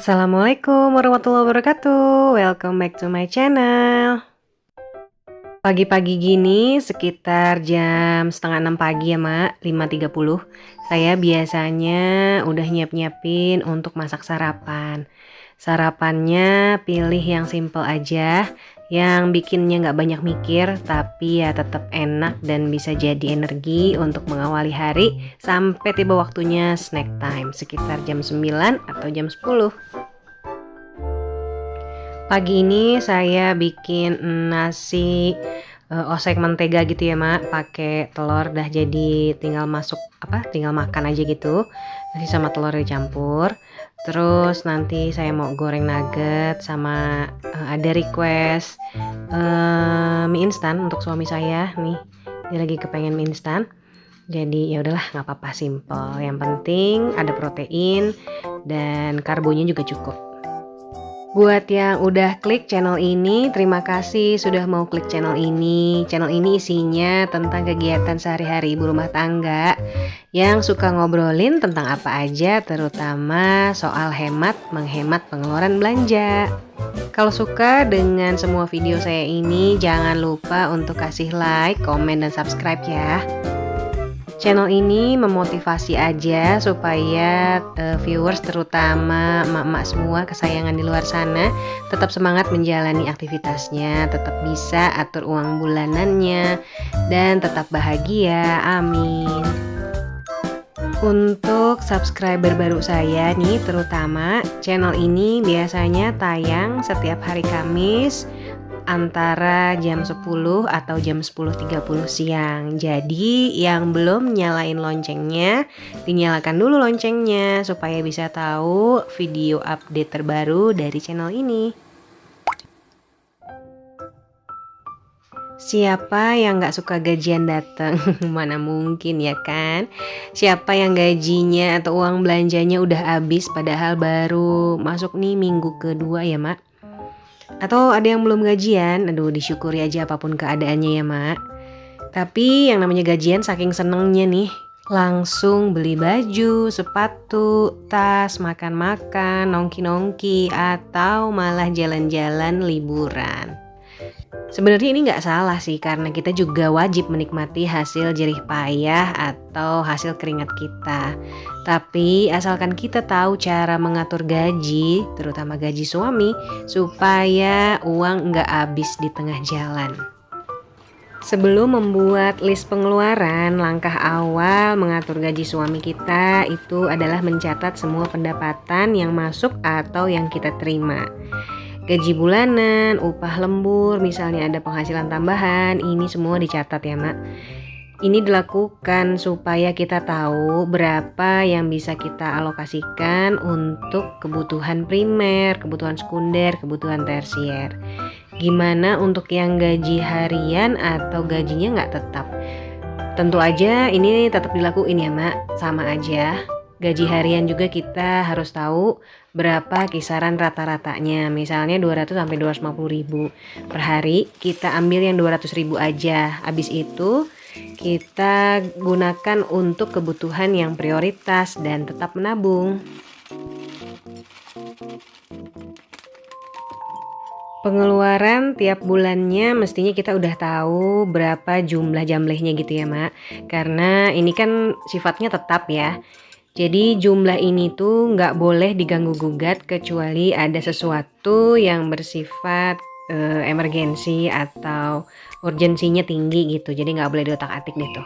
Assalamualaikum warahmatullahi wabarakatuh. Welcome back to my channel. Pagi-pagi gini sekitar jam setengah 6 pagi ya Mak, 5.30. Saya biasanya udah nyiap-nyiapin untuk masak sarapan. Sarapannya pilih yang simple aja, yang bikinnya nggak banyak mikir tapi ya tetap enak dan bisa jadi energi untuk mengawali hari sampai tiba waktunya snack time sekitar jam 9 atau jam 10. Pagi ini saya bikin nasi oseng mentega gitu ya Mak, pakai telur dah jadi tinggal tinggal makan aja gitu. Nasi sama telur dicampur. Terus nanti saya mau goreng nugget sama ada request mie instan untuk suami saya nih. Dia lagi kepengen mie instan. Jadi ya udahlah nggak apa-apa, simple. Yang penting ada protein dan karbonya juga cukup. Buat yang udah klik channel ini, terima kasih sudah mau klik channel ini. Channel ini isinya tentang kegiatan sehari-hari ibu rumah tangga yang suka ngobrolin tentang apa aja, terutama soal menghemat pengeluaran belanja. Kalau suka dengan semua video saya ini, jangan lupa untuk kasih like, komen, dan subscribe ya. Channel ini memotivasi aja supaya viewers terutama emak-emak semua kesayangan di luar sana tetap semangat menjalani aktivitasnya, tetap bisa atur uang bulanannya, dan tetap bahagia. Amin. Untuk subscriber baru saya nih, terutama channel ini biasanya tayang setiap hari Kamis antara jam 10 atau jam 10.30 siang. Jadi yang belum nyalain loncengnya, dinyalakan dulu loncengnya supaya bisa tahu video update terbaru dari channel ini. Siapa yang gak suka gajian datang? Mana mungkin ya kan? Siapa yang gajinya atau uang belanjanya udah habis padahal baru masuk nih minggu kedua ya Mak? Atau ada yang belum gajian? Aduh, disyukuri aja apapun keadaannya ya Mak. Tapi yang namanya gajian saking senengnya nih, langsung beli baju, sepatu, tas, makan-makan, nongki-nongki, atau malah jalan-jalan liburan. Sebenarnya ini nggak salah sih, karena kita juga wajib menikmati hasil jerih payah atau hasil keringat kita. Tapi asalkan kita tahu cara mengatur gaji, terutama gaji suami, supaya uang nggak habis di tengah jalan. Sebelum membuat list pengeluaran, langkah awal mengatur gaji suami kita itu adalah mencatat semua pendapatan yang masuk atau yang kita terima. Gaji bulanan, upah lembur, misalnya ada penghasilan tambahan, ini semua dicatat ya Mak. Ini dilakukan supaya kita tahu berapa yang bisa kita alokasikan untuk kebutuhan primer, kebutuhan sekunder, kebutuhan tersier. Gimana untuk yang gaji harian atau gajinya nggak tetap? Tentu aja ini tetap dilakuin ya Mak, sama aja. Gaji harian juga kita harus tahu berapa kisaran rata-ratanya. Misalnya 200 sampai 250 ribu per hari, kita ambil yang 200 ribu aja. Habis itu kita gunakan untuk kebutuhan yang prioritas dan tetap menabung. Pengeluaran tiap bulannya mestinya kita udah tahu berapa jumlah jamlehnya gitu ya Mak. Karena ini kan sifatnya tetap ya. Jadi jumlah ini tuh nggak boleh diganggu-gugat kecuali ada sesuatu yang bersifat emergensi atau urgensinya tinggi gitu. Jadi nggak boleh diotak-atik gitu.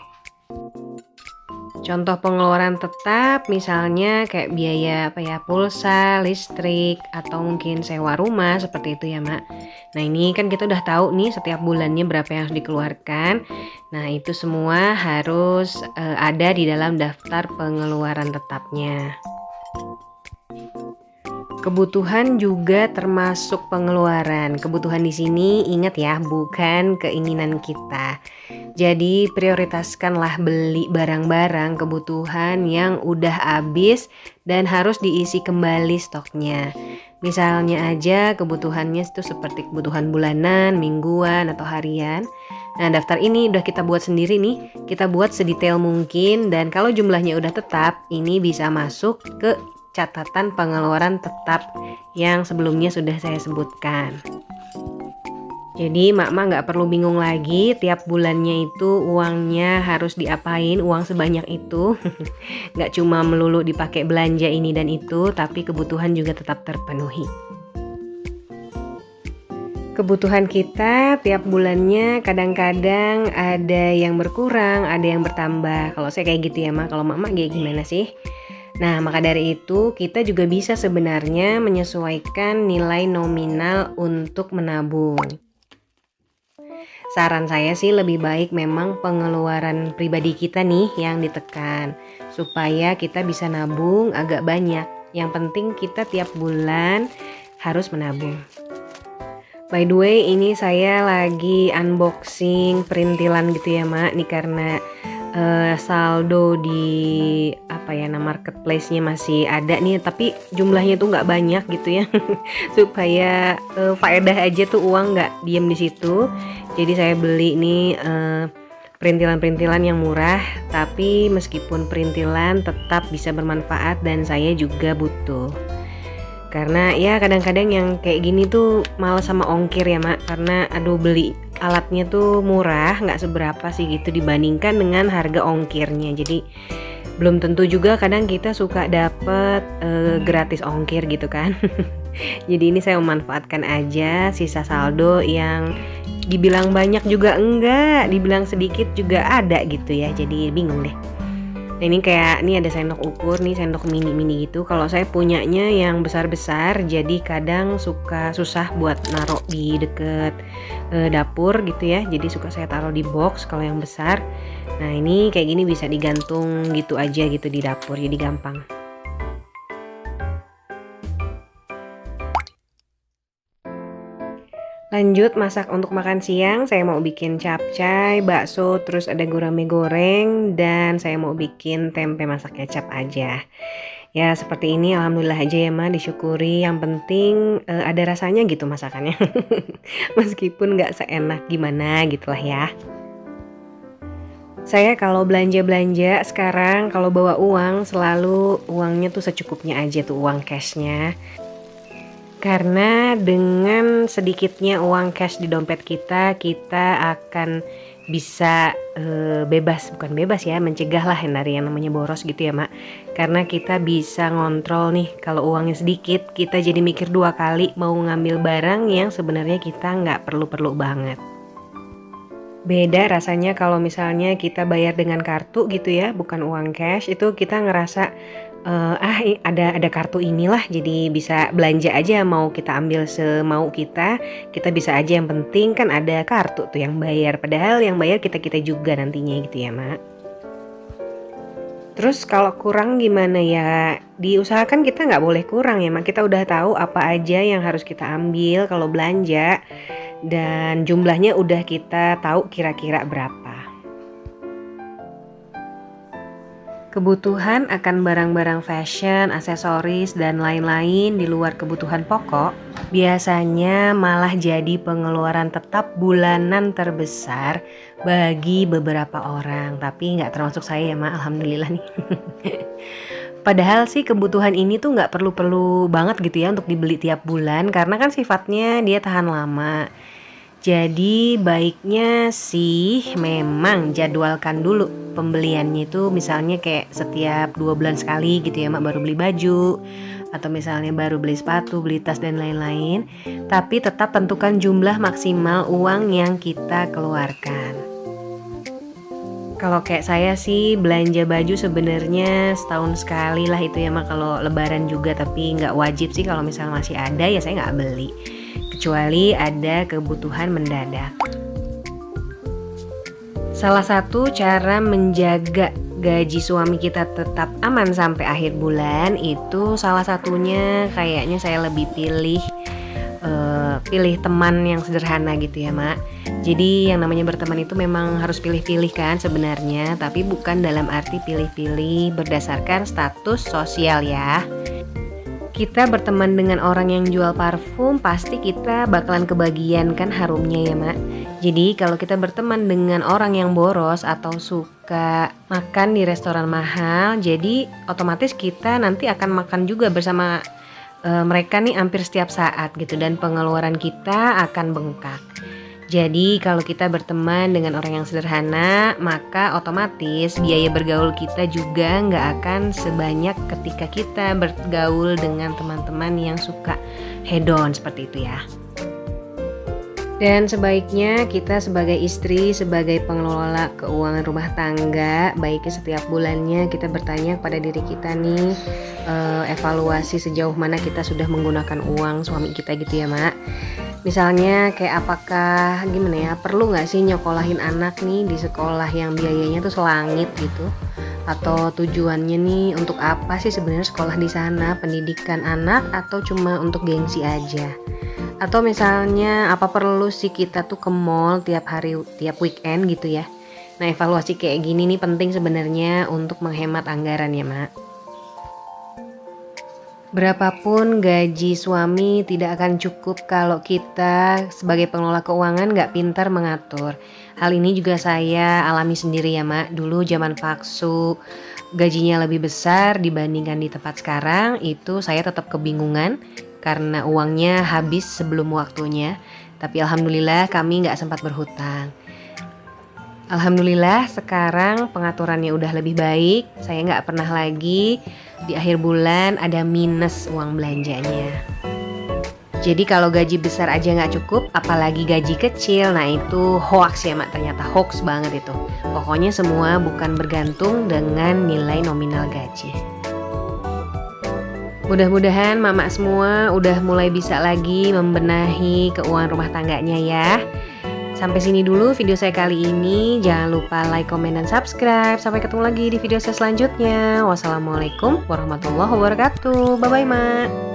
Contoh pengeluaran tetap misalnya kayak biaya pulsa, listrik, atau mungkin sewa rumah seperti itu ya Mak. Nah ini kan kita udah tahu nih setiap bulannya berapa yang harus dikeluarkan. Nah itu semua harus ada di dalam daftar pengeluaran tetapnya. Kebutuhan juga termasuk pengeluaran. Kebutuhan di sini ingat ya, bukan keinginan kita. Jadi prioritaskanlah beli barang-barang kebutuhan yang udah habis dan harus diisi kembali stoknya. Misalnya aja kebutuhannya itu seperti kebutuhan bulanan, mingguan, atau harian. Nah daftar ini udah kita buat sendiri nih. Kita buat sedetail mungkin dan kalau jumlahnya udah tetap, ini bisa masuk ke catatan pengeluaran tetap yang sebelumnya sudah saya sebutkan. Jadi mak-mak nggak perlu bingung lagi tiap bulannya itu uangnya harus diapain, uang sebanyak itu. Nggak cuma melulu dipakai belanja ini dan itu, tapi kebutuhan juga tetap terpenuhi. Kebutuhan kita tiap bulannya kadang-kadang ada yang berkurang, ada yang bertambah. Kalau saya kayak gitu ya mak, kalau mak-mak kayak gimana sih? Nah, maka dari itu kita juga bisa sebenarnya menyesuaikan nilai nominal untuk menabung. Saran saya sih lebih baik memang pengeluaran pribadi kita nih yang ditekan supaya kita bisa nabung agak banyak. Yang penting kita tiap bulan harus menabung. By the way, ini saya lagi unboxing perintilan gitu ya mak, nih karena saldo di marketplace-nya masih ada nih, tapi jumlahnya tuh nggak banyak gitu ya. Supaya faedah aja tuh uang nggak diem di situ. Jadi saya beli nih perintilan-perintilan yang murah, tapi meskipun perintilan tetap bisa bermanfaat dan saya juga butuh. Karena ya kadang-kadang yang kayak gini tuh malas sama ongkir ya mak, karena beli alatnya tuh murah, nggak seberapa sih gitu dibandingkan dengan harga ongkirnya. Jadi belum tentu juga kadang kita suka dapet gratis ongkir gitu kan. Jadi ini saya memanfaatkan aja sisa saldo yang dibilang banyak juga enggak, dibilang sedikit juga ada gitu ya. Jadi bingung deh. Nah ini ada sendok ukur nih, sendok mini-mini gitu. Kalau saya punyanya yang besar-besar, jadi kadang suka susah buat naruh di deket dapur gitu ya. Jadi suka saya taruh di box kalau yang besar. Nah ini kayak gini bisa digantung gitu aja gitu di dapur, jadi gampang. Lanjut masak untuk makan siang, saya mau bikin capcay, bakso, terus ada gurame goreng, dan saya mau bikin tempe masak kecap aja. Ya seperti ini, alhamdulillah aja ya ma, disyukuri. Yang penting ada rasanya gitu masakannya. Meskipun nggak seenak gimana gitulah ya. Saya kalau belanja-belanja sekarang kalau bawa uang selalu uangnya tuh secukupnya aja tuh uang cashnya. Karena dengan sedikitnya uang cash di dompet kita akan bisa mencegah lah dari yang namanya boros gitu ya mak. Karena kita bisa ngontrol nih, kalau uangnya sedikit kita jadi mikir 2 kali mau ngambil barang yang sebenarnya kita nggak perlu-perlu banget. Beda rasanya kalau misalnya kita bayar dengan kartu gitu ya, bukan uang cash, itu kita ngerasa ada kartu inilah, jadi bisa belanja aja, mau kita ambil semau kita bisa aja, yang penting kan ada kartu tuh yang bayar, padahal yang bayar kita juga nantinya gitu ya mak. Terus kalau kurang gimana ya, diusahakan kita nggak boleh kurang ya mak. Kita udah tahu apa aja yang harus kita ambil kalau belanja, dan jumlahnya udah kita tahu kira-kira berapa. Kebutuhan akan barang-barang fashion, aksesoris, dan lain-lain di luar kebutuhan pokok biasanya malah jadi pengeluaran tetap bulanan terbesar bagi beberapa orang. Tapi nggak termasuk saya ya mak, alhamdulillah nih. Padahal sih kebutuhan ini tuh nggak perlu-perlu banget gitu ya untuk dibeli tiap bulan, karena kan sifatnya dia tahan lama. Jadi baiknya sih memang jadwalkan dulu pembeliannya itu, misalnya kayak setiap 2 bulan sekali gitu ya mak baru beli baju, atau misalnya baru beli sepatu, beli tas dan lain-lain. Tapi tetap tentukan jumlah maksimal uang yang kita keluarkan. Kalau kayak saya sih belanja baju sebenarnya setahun sekali lah itu ya mak, kalau lebaran juga, tapi nggak wajib sih, kalau misalnya masih ada ya saya nggak beli. Kecuali ada kebutuhan mendadak. Salah satu cara menjaga gaji suami kita tetap aman sampai akhir bulan itu salah satunya kayaknya saya lebih pilih teman yang sederhana gitu ya mak. Jadi yang namanya berteman itu memang harus pilih-pilih kan sebenarnya, tapi bukan dalam arti pilih-pilih berdasarkan status sosial ya. Kita berteman dengan orang yang jual parfum, pasti kita bakalan kebagian kan harumnya ya mak. Jadi kalau kita berteman dengan orang yang boros atau suka suka makan di restoran mahal, jadi otomatis kita nanti akan makan juga bersama mereka nih hampir setiap saat gitu, dan pengeluaran kita akan bengkak. Jadi kalau kita berteman dengan orang yang sederhana, maka otomatis biaya bergaul kita juga nggak akan sebanyak ketika kita bergaul dengan teman-teman yang suka hedon seperti itu ya. Dan sebaiknya kita sebagai istri, sebagai pengelola keuangan rumah tangga, baiknya setiap bulannya kita bertanya kepada diri kita nih, evaluasi sejauh mana kita sudah menggunakan uang suami kita gitu ya Mak. Misalnya kayak apakah gimana ya, perlu nggak sih nyokolahin anak nih di sekolah yang biayanya tuh selangit gitu? Atau tujuannya nih untuk apa sih sebenarnya sekolah di sana, pendidikan anak atau cuma untuk gengsi aja? Atau misalnya apa perlu sih kita tuh ke mall tiap hari, tiap weekend gitu ya? Nah evaluasi kayak gini nih penting sebenarnya untuk menghemat anggaran ya Mak. Berapapun gaji suami tidak akan cukup kalau kita sebagai pengelola keuangan nggak pintar mengatur. Hal ini juga saya alami sendiri ya Mak. Dulu zaman Paksu gajinya lebih besar dibandingkan di tempat sekarang, itu saya tetap kebingungan karena uangnya habis sebelum waktunya. Tapi alhamdulillah kami nggak sempat berhutang. Alhamdulillah sekarang pengaturannya udah lebih baik. Saya nggak pernah lagi di akhir bulan ada minus uang belanjanya. Jadi kalau gaji besar aja nggak cukup, apalagi gaji kecil, nah itu hoax ya Mak, ternyata hoax banget itu. Pokoknya semua bukan bergantung dengan nilai nominal gaji. Mudah-mudahan mama semua udah mulai bisa lagi membenahi keuangan rumah tangganya ya. Sampai sini dulu video saya kali ini. Jangan lupa like, komen, dan subscribe. Sampai ketemu lagi di video saya selanjutnya. Wassalamualaikum warahmatullahi wabarakatuh. Bye-bye, Mak.